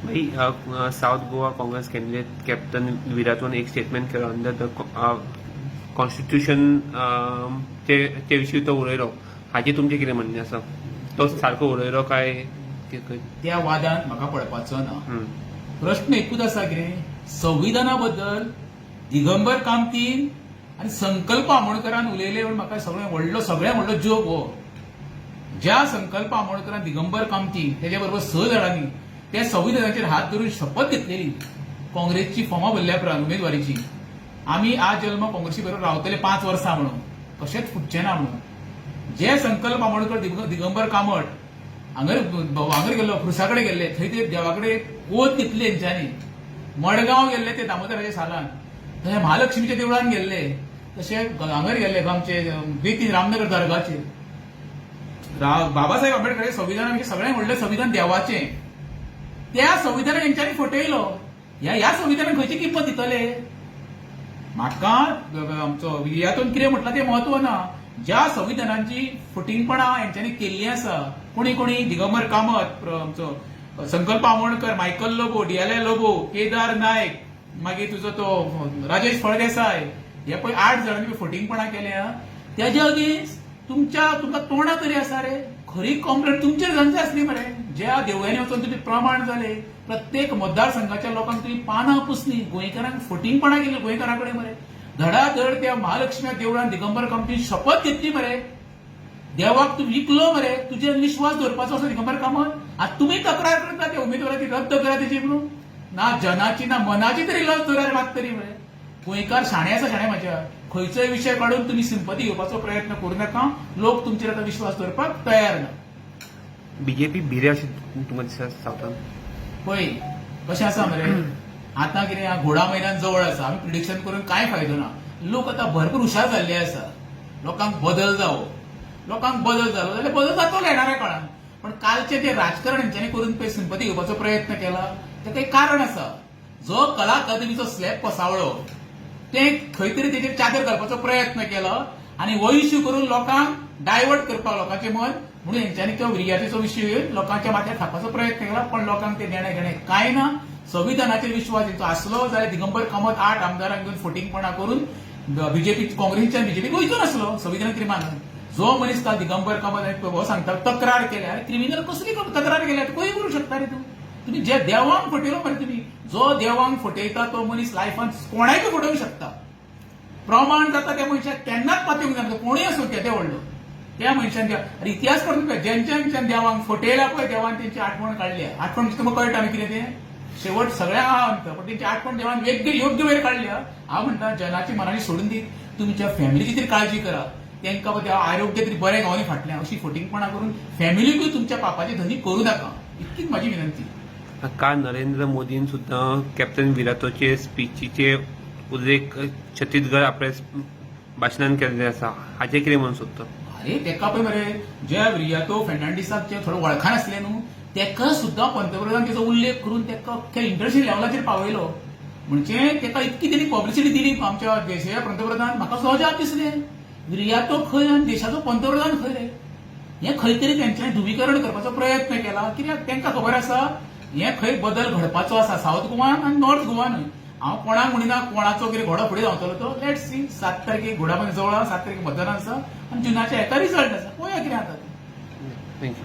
भाई south Goa Congress candidate captain विराटन एक स्टेटमेंट केलो अंडर द कॉन्स्टिट्यूशन ते विशीं तो उलयलो हाची तुमचें कितें म्हणणें आसा तो सारको उलयलो काय त्या वादांत म्हाका पडपाचो ना. प्रश्न एकूच आसा कितें, संविधाना बद्दल दिगंबर कामतीन आनी संकल्प आमोणकरान उलयले म्हण म्हाका सगळ्यात व्हडलो जोक हो. ज्या संकल्प आमोणकरान दिगंबर कामतीन तेच्या बरोबर 6 जाणांनी त्या संविधानाचेर हात धरून शपथ घेतलेली काँग्रेसची फॉर्मां भरल्या उपरांत उमेदवारीची, आमी आज जल्म काँग्रेसी बरोबर रावतले 5 वर्सां म्हणून, कशेंच फुटचे ना म्हणून. जे संकल्प आमोणकर दिगंबर कामत हांगर गेल्लो, खुर्सा कडेन गेल्ले, थंय ते देवा कडेन ओत घेतली तेंच्यांनी. मडगांव गेल्ले ते दामोदराच्या सालान, तशें महालक्ष्मीच्या देवळान गेल्ले, तशें हांगर गेल्ले आमचे बेतीन रामनगर दर्गाचेर. बाबासाहेब आंबेडकरांचें संविधान म्हणजे सगळ्यांत व्हडलें संविधान देवाचें. त्या संविधानाक तेंच्यांनी फटयलो. ह्या संविधानाक खंयची किंमत दितले? म्हाका आमचो यातून कितें म्हटलां तें म्हत्व ना. ज्या संविधानाची फटिंगपणां हेंच्यांनी केल्ली आसा, कोणी दिगंबर कामत, आमचो संकल्प आमोणकर, मायकल लोबो, डीएलए लोबो, केदार नायक, मागीर तुजो तो राजेश फळदेसाय, हे पळय 8 जाणांनी फटिंगपणां केल्या. तेज्या अगेन्स्ट तुमकां तोंडां तरी आसा रे? खरी कंप्लेंट तुमचेर गंज आसली मरे. ज्या देवळ्यांनी वचून तुमी प्रमाण जाले, प्रत्येक मतदारसंघाच्या लोकांक तुमी पानां पुसली, गोंयकारांक फटिंगपणां केली गोंयकारां कडेन मरे. धडाधड त्या महालक्ष्मी देवळान दिगंबर कामतीन शपथ घेतली मरे. देवाक तूं विकलो मरे, तुजेर विश्वास दवरपाचो असो दिगंबर कामत. आतां तुमी तक्रार करता त्या उमेदवाराची रद्द करा तेजी म्हणून. ना जनाची ना मनाची तरी लज दवरार मागतली मरे. गोंयकार शाणे आसा शाणे म्हाज्या. खंयचोय विशय काडून तुमी सिंपती घेवपाचो प्रयत्न करूं नाका. लोक तुमचेर आतां विश्वास दवरपाक तयार ना. बीजेपी भिरे अशें तुमकां दिसता सावथान? पळय कशें आसा मरे, आतां कितें घोडा मैदान जवळ आसा, आमी प्रिडिक्शन करून कांय फायदो ना. लोक आतां भरपूर हुशार जाल्ले आसा. लोकांक बदल जालो जाल्यार बदल जातलो येणाऱ्या काळान. पण कालचें जें राजकारण हेंच्यांनी करून पळय सिंपती घेवपाचो प्रयत्न केला, ताका एक कारण आसा. जो कला अकादमीचो स्लॅब कोसळ्ळो, ते खंय तरी तेचेर चादर घालपाचो प्रयत्न केलो आनी हो इश्यू करून लोकांक डायवर्ट करपाक लोकांचें मन, म्हणून हेंच्यांनी तो विर्याचेचो विशय लोकांच्या माथ्यार थापपाचो प्रयत्न केला. पण लोकांक ते देणे घेणे कांय ना. संविधानाचेर विश्वास हेंचो आसलो जाल्यार दिगंबर कामत 8 आमदारांक घेवन फटिंगपणां करून बीजेपी काँग्रेसीच्यान बीजेपीक वयचो नासलो संविधान कितें मानून. जो मनीस काल दिगंबर कामत हो सांगता तक्रार केल्या, क्रिमिनल कसली तक्रार केल्या खंय करूं शकता रे तूं? तुमी जे देवांक फटयलो मरे तुमी, जो देवांक फटयता तो मनीस लायफान कोणायक फटोवंक शकता. प्रमाण जाता त्या मनशाक केन्नाच पातळूंक जाता, कोणूय असो केदे व्हडलो त्या मनशान. इतिहास करून ज्यांच्या देवांक फटयल्या पळय, देवान तेंची आठवण काडल्या. आठवण तुमकां कळटा न्ही कितें तें? शेवट सगळ्यांक हांव म्हणटा, पण तेंची आठवण देवान योग्य वेळ काडल्या. हांव म्हणटा जनाची मनाची सोडून दी, तुमच्या फॅमिलीची तरी काळजी करा. तेंकां आरोग्य तरी बरें गावनी फाटल्यान अशी फटिंगपणां करून फॅमिलीकूय तुमच्या पापाची धनी करूं नाका. इतकीच म्हाजी विनंती. काल नरेंद्र मोदीन सुद्दां कॅप्टन विराटोचे स्पिचीचे उल्लेख छत्तीसगड आपल्या भाशणान केल्ले आसा. हाचेर कितें म्हणून सोदता? अरे तेका पळय मरे, जे विर्यातो फेर्नांडीसाक जे थोडे वळखान आसले न्हू, तेका सुद्दां पंतप्रधान तेचो उल्लेख करून तेका अख्ख्या इंटरनॅशनल लेवलाचेर पावयलो. म्हणजे तेका इतकी तेणी पब्लिसिटी दिली आमच्या देशाच्या पंतप्रधान. म्हाका अजाप दिसलें, विर्यातो खंय आनी देशाचो पंतप्रधान खंय रे? हें खंय तरी तेंच्यांनी ध्रुवीकरण करपाचो प्रयत्न केला. कित्याक तेंकां खबर आसा हें खंय बदल घडपाचो आसा साऊथ गोवान आनी नॉर्थ गोवानूय. हांव कोणाक म्हणिना कोणाचो कितें घोडो फुडें धांवतलो तो. Let's see. 7 तारखेक घोडा जवळ 7 तारखेक मतदान आसा आनी जुनाच्या हेका रिजल्ट आसा. पळोवया कितें जाता. थँक्यू.